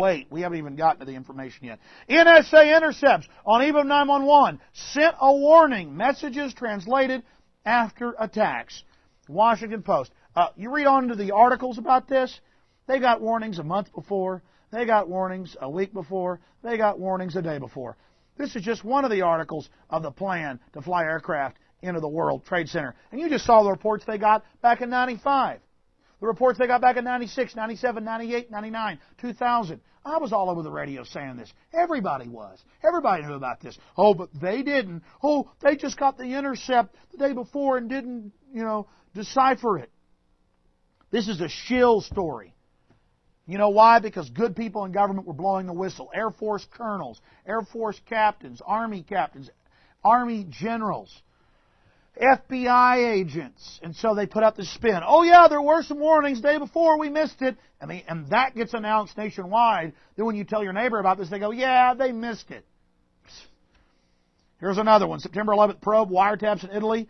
wait. We haven't even gotten to the information yet. NSA intercepts on eve of 9/11 sent a warning. Messages translated after attacks. Washington Post. You read on to the articles about this. They got warnings a month before. They got warnings a week before. They got warnings a day before. This is just one of the articles of the plan to fly aircraft into the World Trade Center. And you just saw the reports they got back in 95. The reports they got back in 96, 97, 98, 99, 2000. I was all over the radio saying this. Everybody was. Everybody knew about this. Oh, but they didn't. Oh, they just got the intercept the day before and didn't, decipher it. This is a shill story. You know why? Because good people in government were blowing the whistle. Air Force colonels, Air Force captains, Army generals, FBI agents. And so they put out the spin. Oh, yeah, there were some warnings the day before. We missed it. And that gets announced nationwide. Then when you tell your neighbor about this, they go, yeah, they missed it. Here's another one. September 11th probe, wiretaps in Italy.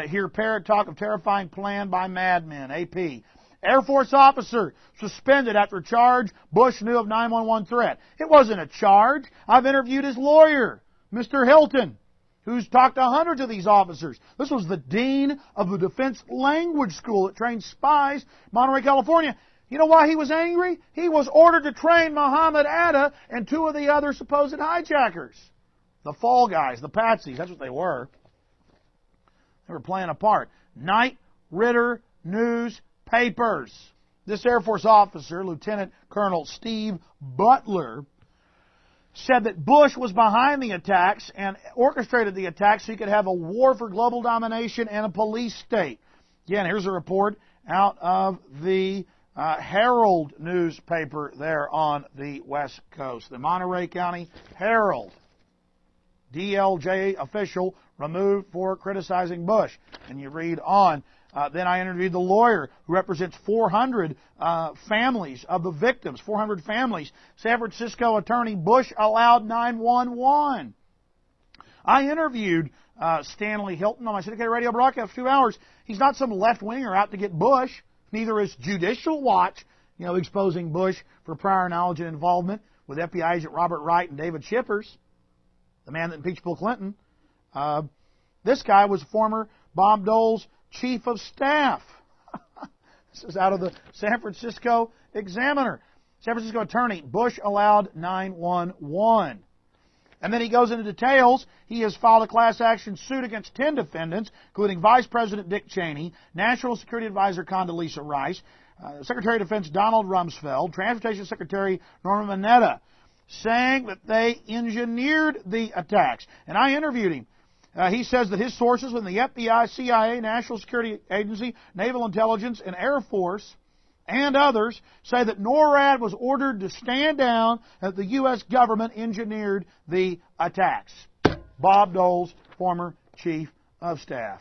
Hear parrot talk of terrifying plan by madmen. AP. Air Force officer suspended after charge. Bush knew of 9/11 threat. It wasn't a charge. I've interviewed his lawyer, Mr. Hilton, who's talked to hundreds of these officers. This was the dean of the Defense Language School that trains spies in Monterey, California. You know why he was angry? He was ordered to train Muhammad Atta and two of the other supposed hijackers. The fall guys, the patsies, that's what they were. They were playing a part. Knight Ridder newspapers. This Air Force officer, Lieutenant Colonel Steve Butler, said that Bush was behind the attacks and orchestrated the attacks so he could have a war for global domination and a police state. Again, here's a report out of the Herald newspaper there on the West Coast. The Monterey County Herald. DLJ official removed for criticizing Bush. And you read on. Then I interviewed the lawyer who represents 400 families of the victims, 400 families. San Francisco attorney, Bush allowed 911. I interviewed Stanley Hilton on my syndicated radio broadcast for 2 hours. He's not some left-winger out to get Bush. Neither is Judicial Watch, exposing Bush for prior knowledge and involvement with FBI agent Robert Wright and David Shippers, the man that impeached Bill Clinton. This guy was former Bob Dole's chief of staff. This is out of the San Francisco Examiner. San Francisco attorney, Bush allowed 911. And then he goes into details. He has filed a class action suit against 10 defendants, including Vice President Dick Cheney, National Security Advisor Condoleezza Rice, Secretary of Defense Donald Rumsfeld, Transportation Secretary Norman Mineta, saying that they engineered the attacks. And I interviewed him. He says that his sources within the FBI, CIA, National Security Agency, Naval Intelligence, and Air Force, and others, say that NORAD was ordered to stand down, that the U.S. government engineered the attacks. Bob Dole's former chief of staff.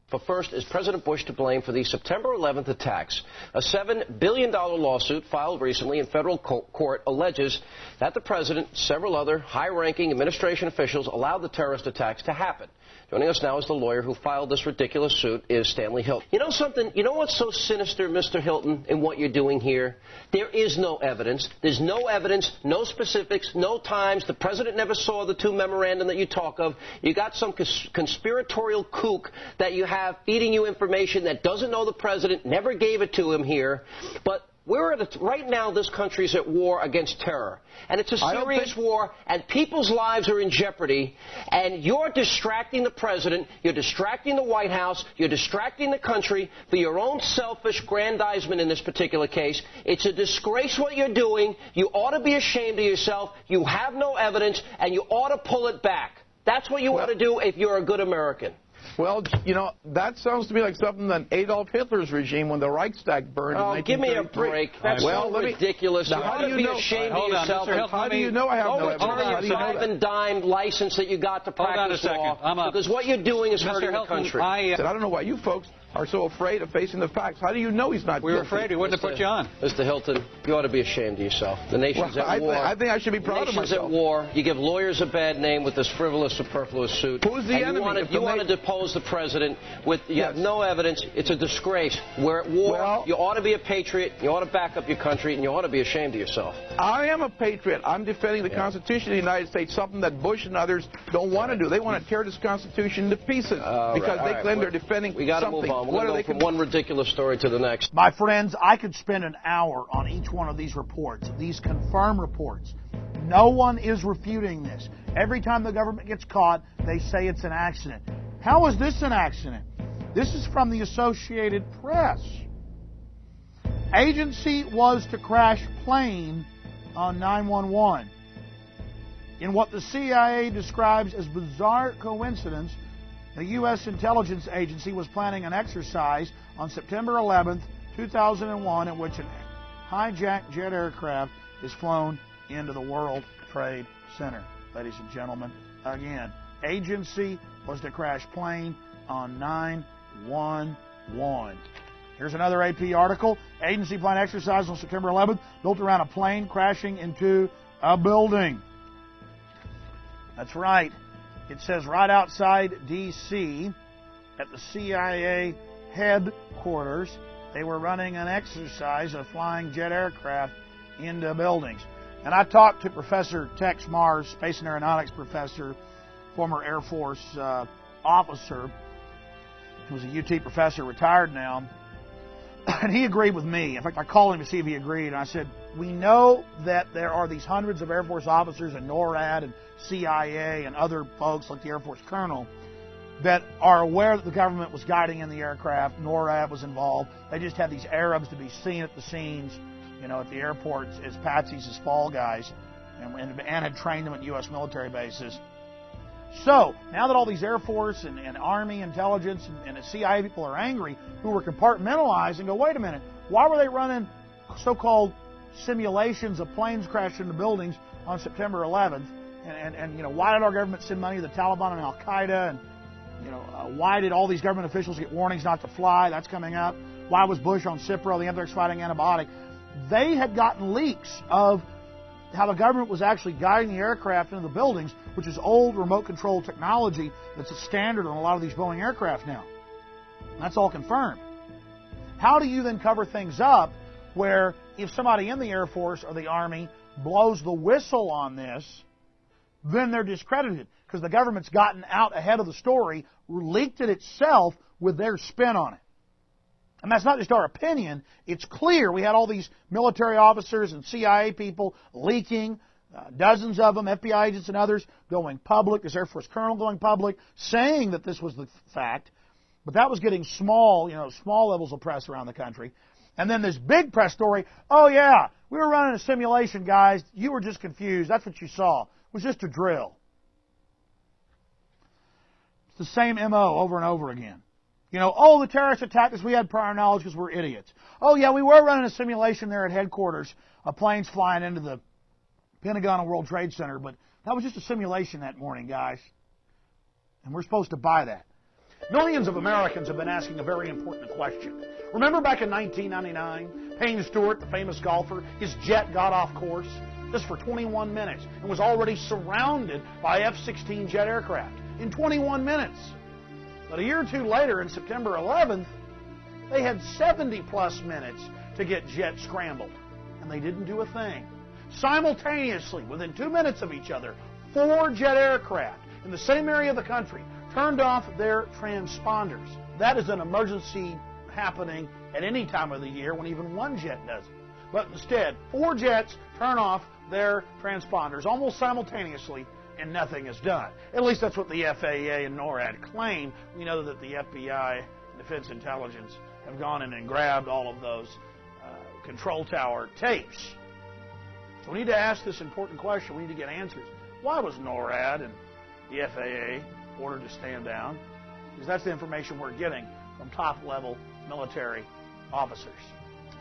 But first, is President Bush to blame for the September 11th attacks? A $7 billion lawsuit filed recently in federal court alleges that the president and several other high-ranking administration officials allowed the terrorist attacks to happen. Joining us now is the lawyer who filed this ridiculous suit, is Stanley Hilton. You know something? You know what's so sinister, Mr. Hilton, in what you're doing here? There is no evidence. There's no evidence, no specifics, no times. The president never saw the two memorandum that you talk of. You got some conspiratorial kook that you have feeding you information that doesn't know the president, never gave it to him here. But right now, this country's at war against terror. And it's a serious war, and people's lives are in jeopardy. And you're distracting the president, you're distracting the White House, you're distracting the country for your own selfish grandizement in this particular case. It's a disgrace what you're doing. You ought to be ashamed of yourself. You have no evidence, and you ought to pull it back. That's what you ought to do if you're a good American. Well, that sounds to me like something that Adolf Hitler's regime, when the Reichstag burned in 1933. Give me a break. That's so ridiculous. You ought to be ashamed of yourself. How do you know I have no evidence? How do you know that? Dime license that you got to practice law. Because what you're doing is hurting the country. I don't know why you folks are so afraid of facing the facts. How do you know he's not We were guilty? afraid. We wouldn't have put you on. Mr. Hilton, you ought to be ashamed of yourself. The nation's at war. I think I should be proud of The nation's myself. at war. You give lawyers a bad name with this frivolous, superfluous suit. Who's the enemy? You want to depose the president with you have no evidence. It's a disgrace. We're at war. Well, you ought to be a patriot. You ought to back up your country, and you ought to be ashamed of yourself. I am a patriot. I'm defending the Constitution of the United States, something that Bush and others don't want to do. They want to tear this Constitution to pieces because they claim they're defending We got to something. move on. We're going to go from one ridiculous story to the next. My friends, I could spend an hour on each one of these reports, these confirmed reports. No one is refuting this. Every time the government gets caught, they say it's an accident. How is this an accident? This is from the Associated Press. Agency was to crash plane on 911. In what the CIA describes as bizarre coincidence, the U.S. intelligence agency was planning an exercise on September 11th, 2001, in which an hijacked jet aircraft is flown into the World Trade Center. Ladies and gentlemen, again, agency was to crash plane on 911. Here's another AP article. Agency planned exercise on September 11th, built around a plane crashing into a building. That's right. It says right outside D.C. at the CIA headquarters, they were running an exercise of flying jet aircraft into buildings. And I talked to Professor Tex Mars, Space and Aeronautics professor, former Air Force officer, who's a UT professor, retired now. And he agreed with me. In fact, I called him to see if he agreed. And I said, we know that there are these hundreds of Air Force officers and NORAD and CIA and other folks like the Air Force colonel that are aware that the government was guiding in the aircraft. NORAD was involved. They just had these Arabs to be seen at the scenes, at the airports as patsies, as fall guys, and had trained them at U.S. military bases. So, now that all these Air Force and Army intelligence and CIA people are angry, who were compartmentalized and go, wait a minute, why were they running so-called simulations of planes crashing into buildings on September 11th? And why did our government send money to the Taliban and Al-Qaeda? And, why did all these government officials get warnings not to fly? That's coming up. Why was Bush on Cipro, the anthrax-fighting antibiotic? They had gotten leaks of how the government was actually guiding the aircraft into the buildings, which is old remote control technology that's a standard on a lot of these Boeing aircraft now. And that's all confirmed. How do you then cover things up where if somebody in the Air Force or the Army blows the whistle on this, then they're discredited because the government's gotten out ahead of the story, leaked it itself with their spin on it. And that's not just our opinion. It's clear. We had all these military officers and CIA people leaking, dozens of them, FBI agents and others, going public, this Air Force colonel going public, saying that this was the fact. But that was getting small levels of press around the country. And then this big press story, oh yeah, we were running a simulation, guys. You were just confused. That's what you saw. It was just a drill. It's the same MO over and over again. The terrorists attacked us. We had prior knowledge because we're idiots. Oh, yeah, we were running a simulation there at headquarters of planes flying into the Pentagon and World Trade Center, but that was just a simulation that morning, guys. And we're supposed to buy that. Millions of Americans have been asking a very important question. Remember back in 1999, Payne Stewart, the famous golfer, his jet got off course just for 21 minutes and was already surrounded by F-16 jet aircraft in 21 minutes. But a year or two later, in September 11th, they had 70-plus minutes to get jets scrambled, and they didn't do a thing. Simultaneously, within 2 minutes of each other, 4 jet aircraft in the same area of the country turned off their transponders. That is an emergency happening at any time of the year when even one jet doesn't. But instead, 4 jets turn off their transponders almost simultaneously, and nothing is done. At least that's what the FAA and NORAD claim. We know that the FBI and Defense Intelligence have gone in and grabbed all of those control tower tapes. So we need to ask this important question. We need to get answers. Why was NORAD and the FAA ordered to stand down? Because that's the information we're getting from top-level military officers.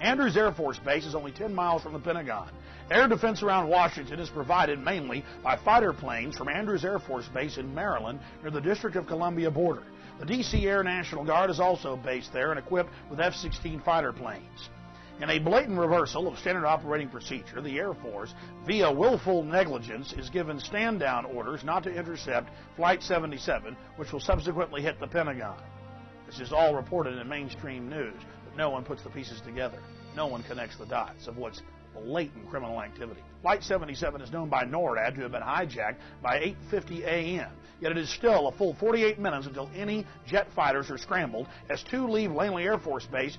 Andrews Air Force Base is only 10 miles from the Pentagon. Air defense around Washington is provided mainly by fighter planes from Andrews Air Force Base in Maryland near the District of Columbia border. The D.C. Air National Guard is also based there and equipped with F-16 fighter planes. In a blatant reversal of standard operating procedure, the Air Force, via willful negligence, is given stand-down orders not to intercept Flight 77, which will subsequently hit the Pentagon. This is all reported in mainstream news, but no one puts the pieces together. No one connects the dots of what's blatant criminal activity. Flight 77 is known by NORAD to have been hijacked by 8:50 a.m., yet it is still a full 48 minutes until any jet fighters are scrambled as two leave Langley Air Force Base